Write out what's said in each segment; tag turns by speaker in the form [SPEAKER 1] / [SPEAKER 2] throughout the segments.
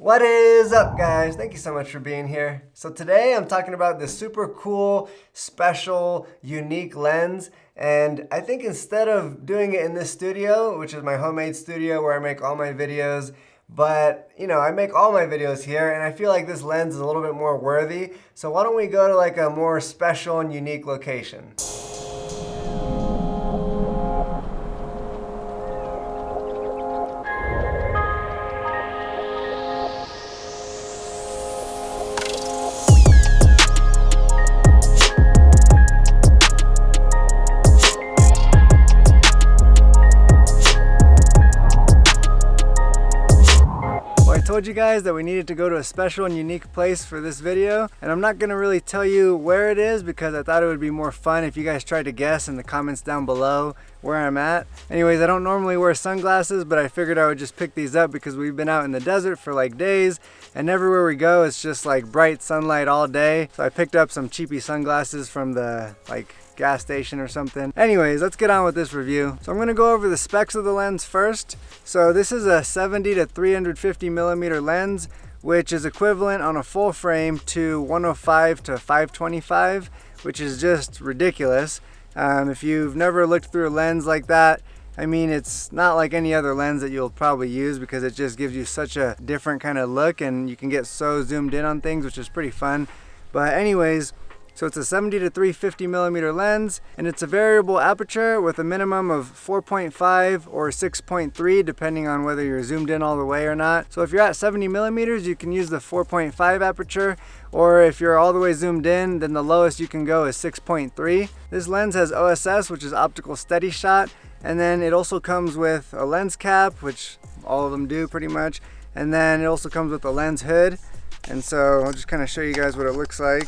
[SPEAKER 1] What is up, guys? Thank you so much for being here. So today I'm talking about this super cool, special, unique lens. And I think instead of doing it in this studio, which is my homemade studio where I make all my videos, but you know, I make all my videos here and I feel like this lens is a little bit more worthy. So why don't we go to like a more special and unique location? I told you guys that we needed to go to a special and unique place for this video, and I'm not going to really tell you where it is because I thought it would be more fun if you guys tried to guess in the comments down below where I'm at. Anyways, I don't normally wear sunglasses, but I figured I would just pick these up because we've been out in the desert for like days, and everywhere we go it's just like bright sunlight all day. So I picked up some cheapy sunglasses from the gas station or something. Anyways, let's get on with this review. So I'm going to go over the specs of the lens first. So this is a 70 to 350 millimeter lens, which is equivalent on a full frame to 105 to 525, which is just ridiculous. If you've never looked through a lens like that, I mean, it's not like any other lens that you'll probably use because it just gives you such a different kind of look and you can get so zoomed in on things, which is pretty fun. But anyways, so it's a 70 to 350 millimeter lens, and it's a variable aperture with a minimum of 4.5 or 6.3 depending on whether you're zoomed in all the way or not. So if you're at 70 millimeters, you can use the 4.5 aperture, or if you're all the way zoomed in, then the lowest you can go is 6.3. This lens has OSS, which is optical steady shot, and then it also comes with a lens cap, which all of them do pretty much, and then it also comes with a lens hood. And so I'll just kind of show you guys what it looks like.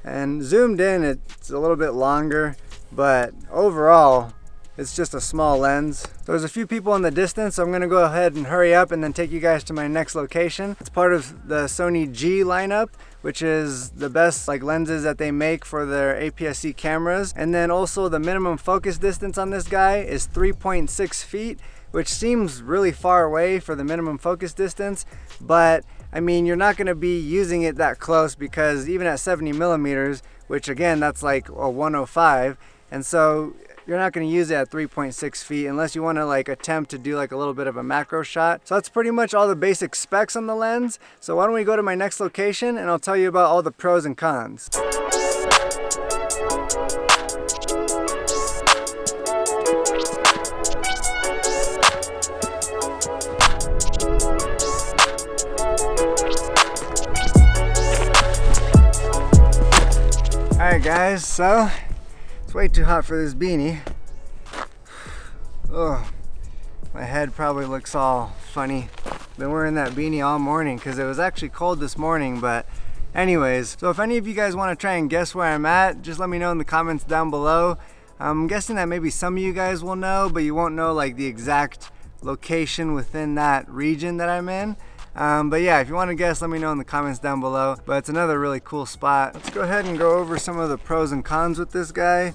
[SPEAKER 1] And zoomed in, it's a little bit longer, but overall, it's just a small lens. So there's a few people in the distance, so I'm gonna go ahead and hurry up and then take you guys to my next location. It's part of the Sony G lineup, which is the best lenses that they make for their APS-C cameras. And then also the minimum focus distance on this guy is 3.6 feet, which seems really far away for the minimum focus distance, but I mean, you're not gonna be using it that close because even at 70 millimeters, which again, that's like a 105, and so you're not gonna use it at 3.6 feet unless you wanna attempt to do a little bit of a macro shot. So that's pretty much all the basic specs on the lens. So why don't we go to my next location and I'll tell you about all the pros and cons. Alright guys, so it's way too hot for this beanie. Oh, my head probably looks all funny. Been wearing that beanie all morning because it was actually cold this morning, but anyways, so if any of you guys want to try and guess where I'm at, just let me know in the comments down below. I'm guessing that maybe some of you guys will know, but you won't know the exact location within that region that I'm in. But yeah, if you want to guess, let me know in the comments down below. But it's another really cool spot. Let's go ahead and go over some of the pros and cons with this guy.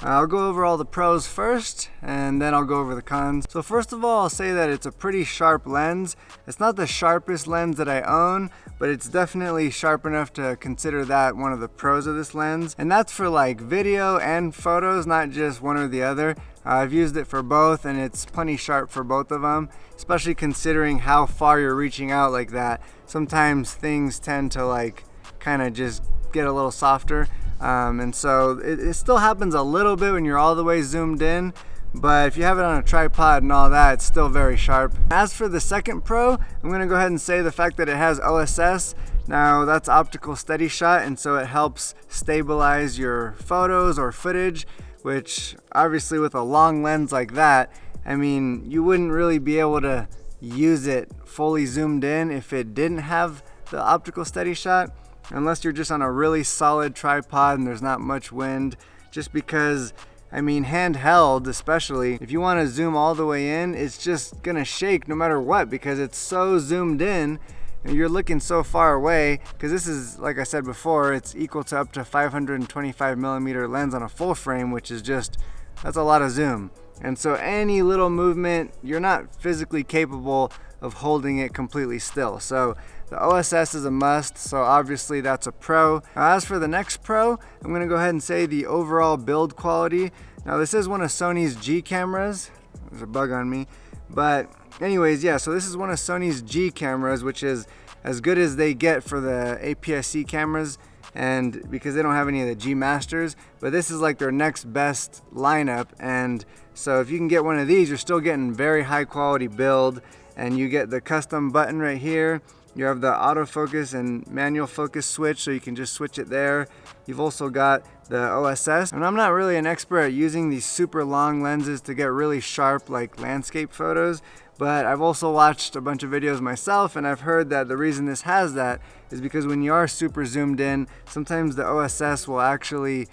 [SPEAKER 1] I'll go over all the pros first, and then I'll go over the cons. So first of all, I'll say that it's a pretty sharp lens. It's not the sharpest lens that I own, but it's definitely sharp enough to consider that one of the pros of this lens. And that's for video and photos, not just one or the other. I've used it for both, and it's plenty sharp for both of them, especially considering how far you're reaching out like that. Sometimes things tend to kind of just get a little softer. And so it still happens a little bit when you're all the way zoomed in, but if you have it on a tripod and all that, it's still very sharp. As for the second pro, I'm gonna go ahead and say the fact that it has OSS. Now that's optical steady shot, and so it helps stabilize your photos or footage, which obviously with a long lens like that, I mean, you wouldn't really be able to use it fully zoomed in if it didn't have the optical steady shot, unless you're just on a really solid tripod and there's not much wind, just because, I mean, handheld especially, if you want to zoom all the way in, it's just gonna shake no matter what because it's so zoomed in and you're looking so far away, because this is, like I said before, it's equal to up to 525 millimeter lens on a full frame, which is just, that's a lot of zoom. And so any little movement, you're not physically capable of holding it completely still. So the OSS is a must, so obviously that's a pro. Now, as for the next pro, I'm gonna go ahead and say the overall build quality. Now this is one of Sony's G cameras. There's a bug on me. But anyways, yeah, so this is one of Sony's G cameras, which is as good as they get for the APS-C cameras, and because they don't have any of the G Masters, but this is like their next best lineup. And so if you can get one of these, you're still getting very high quality build, and you get the custom button right here. You have the autofocus and manual focus switch, so you can just switch it there. You've also got the OSS, and I'm not really an expert at using these super long lenses to get really sharp like landscape photos, but I've also watched a bunch of videos myself, and I've heard that the reason this has that is because when you are super zoomed in, sometimes the OSS will actually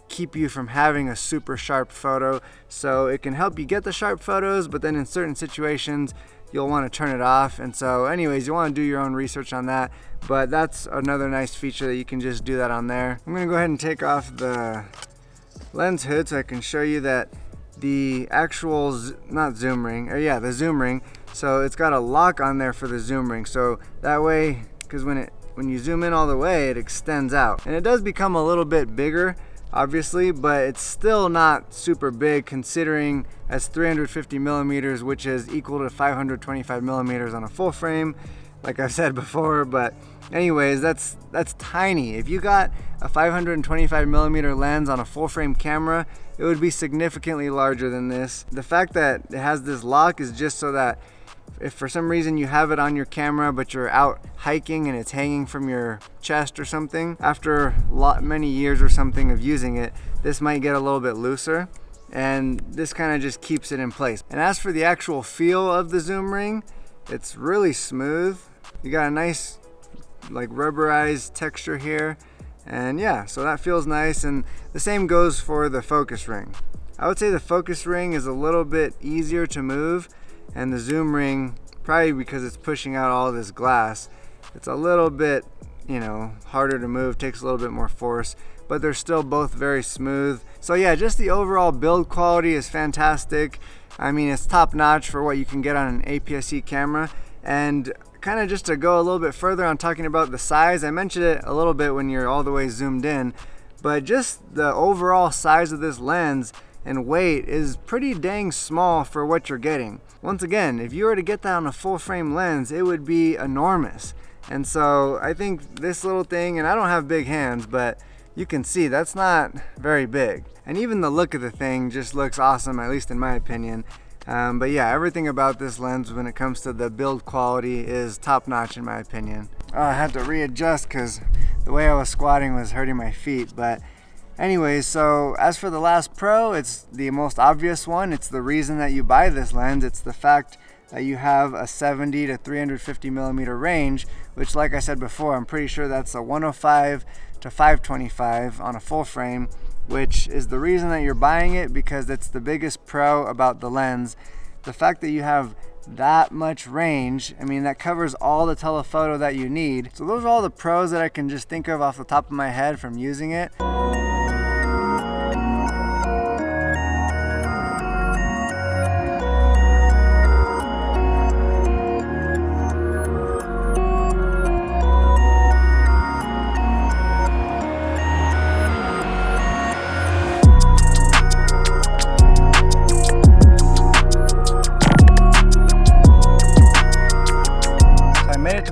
[SPEAKER 1] keep you from having a super sharp photo. So it can help you get the sharp photos, but then in certain situations you'll want to turn it off. And so anyways, you want to do your own research on that, but that's another nice feature that you can just do that on there. I'm gonna go ahead and take off the lens hood so I can show you that the actual the zoom ring, so it's got a lock on there for the zoom ring, so that way, because when you zoom in all the way, it extends out, and it does become a little bit bigger obviously, but it's still not super big considering as 350 millimeters, which is equal to 525 millimeters on a full frame, like I've said before. But anyways, that's tiny. If you got a 525 millimeter lens on a full frame camera, it would be significantly larger than this. The fact that it has this lock is just so that if for some reason you have it on your camera but you're out hiking and it's hanging from your chest or something, after many years or something of using it, this might get a little bit looser, and this kind of just keeps it in place. And as for the actual feel of the zoom ring, it's really smooth. You got a nice like rubberized texture here, and yeah, so that feels nice. And the same goes for the focus ring. I would say the focus ring is a little bit easier to move, and the zoom ring, probably because it's pushing out all this glass, it's a little bit, harder to move, takes a little bit more force, but they're still both very smooth. So yeah, just the overall build quality is fantastic. I mean, it's top notch for what you can get on an APS-C camera. And kind of just to go a little bit further on talking about the size, I mentioned it a little bit when you're all the way zoomed in, but just the overall size of this lens and weight is pretty dang small for what you're getting. Once again, if you were to get that on a full frame lens, it would be enormous. And so I think this little thing, and I don't have big hands, but you can see that's not very big. And even the look of the thing just looks awesome, at least in my opinion. But yeah, everything about this lens when it comes to the build quality is top notch in my opinion. I had to readjust because the way I was squatting was hurting my feet. But anyways, so as for the last pro, it's the most obvious one. It's the reason that you buy this lens. It's the fact that you have a 70 to 350 millimeter range, which, like I said before, I'm pretty sure that's a 105 to 525 on a full frame, which is the reason that you're buying it, because it's the biggest pro about the lens. The fact that you have that much range, I mean, that covers all the telephoto that you need. So those are all the pros that I can just think of off the top of my head from using it.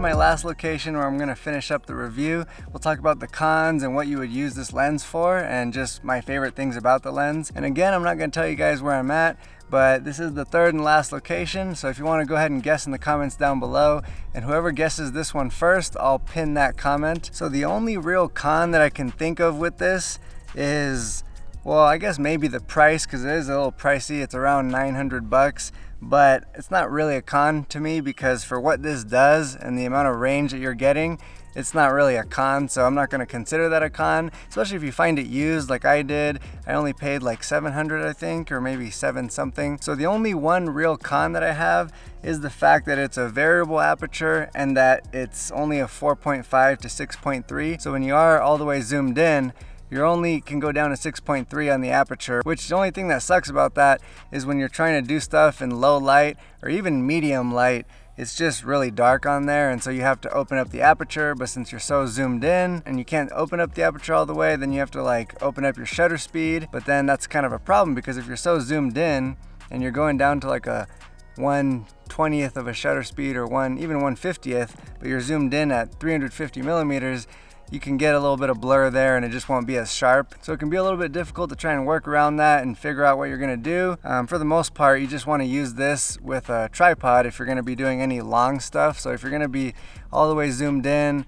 [SPEAKER 1] My last location where I'm going to finish up the review. We'll talk about the cons and what you would use this lens for, and just my favorite things about the lens. And again, I'm not going to tell you guys where I'm at, but this is the third and last location, so if you want to go ahead and guess in the comments down below, and whoever guesses this one first, I'll pin that comment. So the only real con that I can think of with this is, well, I guess maybe the price, because it is a little pricey. It's around 900 bucks. But it's not really a con to me, because for what this does and the amount of range that you're getting, it's not really a con. So I'm not going to consider that a con, especially if you find it used like I did. I only paid like 700, I think, or maybe 7 something. So the only one real con that I have is the fact that it's a variable aperture and that it's only a 4.5 to 6.3. So when you are all the way zoomed in, you only can go down to 6.3 on the aperture, which the only thing that sucks about that is when you're trying to do stuff in low light or even medium light, it's just really dark on there, and so you have to open up the aperture. But since you're so zoomed in and you can't open up the aperture all the way, then you have to like open up your shutter speed. But then that's kind of a problem, because if you're so zoomed in and you're going down to like a 1/20th of a shutter speed, or even 1/50th, but you're zoomed in at 350 millimeters, you can get a little bit of blur there and it just won't be as sharp. So it can be a little bit difficult to try and work around that and figure out what you're gonna do. For the most part, you just wanna use this with a tripod if you're gonna be doing any long stuff. So if you're gonna be all the way zoomed in,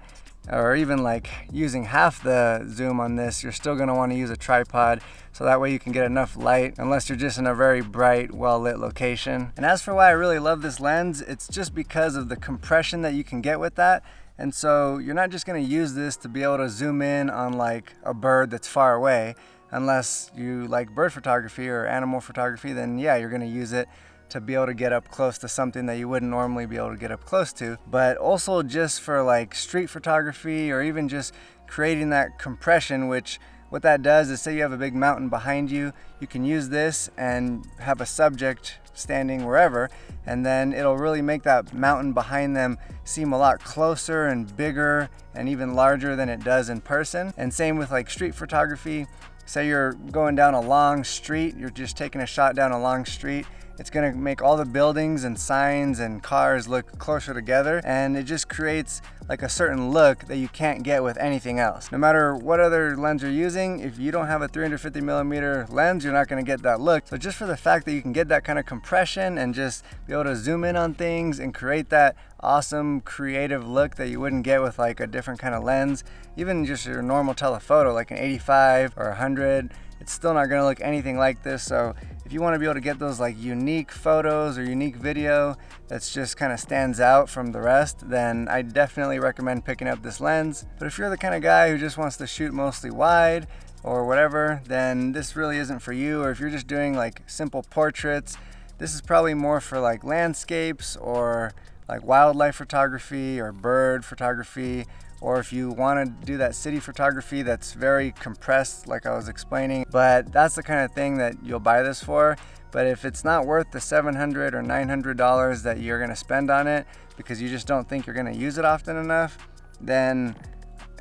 [SPEAKER 1] or even like using half the zoom on this, you're still gonna wanna use a tripod, so that way you can get enough light, unless you're just in a very bright, well-lit location. And as for why I really love this lens, it's just because of the compression that you can get with that. And so you're not just gonna use this to be able to zoom in on like a bird that's far away. Unless you like bird photography or animal photography, then yeah, you're gonna use it to be able to get up close to something that you wouldn't normally be able to get up close to. But also just for like street photography, or even just creating that compression, which what that does is, say you have a big mountain behind you, you can use this and have a subject standing wherever, and then it'll really make that mountain behind them seem a lot closer and bigger and even larger than it does in person. And same with like street photography. Say you're going down a long street, you're just taking a shot down a long street, it's gonna make all the buildings and signs and cars look closer together, and it just creates like a certain look that you can't get with anything else. No matter what other lens you're using, if you don't have a 350 millimeter lens, you're not gonna get that look. So just for the fact that you can get that kind of compression and just be able to zoom in on things and create that awesome creative look that you wouldn't get with like a different kind of lens, even just your normal telephoto like an 85 or 100, it's still not gonna look anything like this. So if you want to be able to get those like unique photos or unique video that's just kind of stands out from the rest, then I definitely recommend picking up this lens. But if you're the kind of guy who just wants to shoot mostly wide or whatever, then this really isn't for you. Or if you're just doing like simple portraits, this is probably more for like landscapes or like wildlife photography or bird photography. Or if you want to do that city photography that's very compressed, like I was explaining. But that's the kind of thing that you'll buy this for. But if it's not worth the $700 or $900 that you're going to spend on it, because you just don't think you're going to use it often enough, then,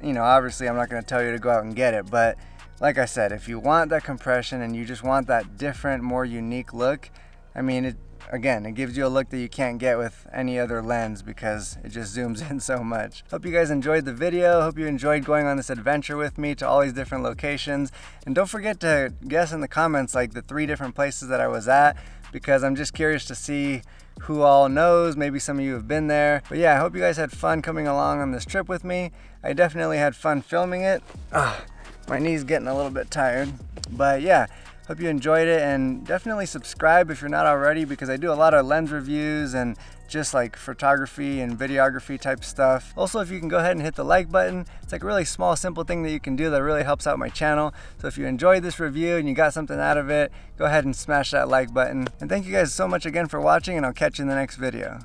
[SPEAKER 1] you know, obviously I'm not going to tell you to go out and get it. But like I said, if you want that compression and you just want that different, more unique look, I mean, Again, it gives you a look that you can't get with any other lens, because it just zooms in so much. Hope you guys enjoyed the video. Hope you enjoyed going on this adventure with me to all these different locations. And don't forget to guess in the comments like the 3 different places that I was at, because I'm just curious to see who all knows. Maybe some of you have been there. But yeah, I hope you guys had fun coming along on this trip with me. I definitely had fun filming it. My knee's getting a little bit tired. But yeah, hope you enjoyed it, and definitely subscribe if you're not already, because I do a lot of lens reviews and just like photography and videography type stuff. Also, if you can go ahead and hit the like button, it's like a really small, simple thing that you can do that really helps out my channel. So if you enjoyed this review and you got something out of it, go ahead and smash that like button. And thank you guys so much again for watching, and I'll catch you in the next video.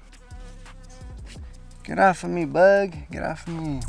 [SPEAKER 1] Get off of me, bug. Get off of me.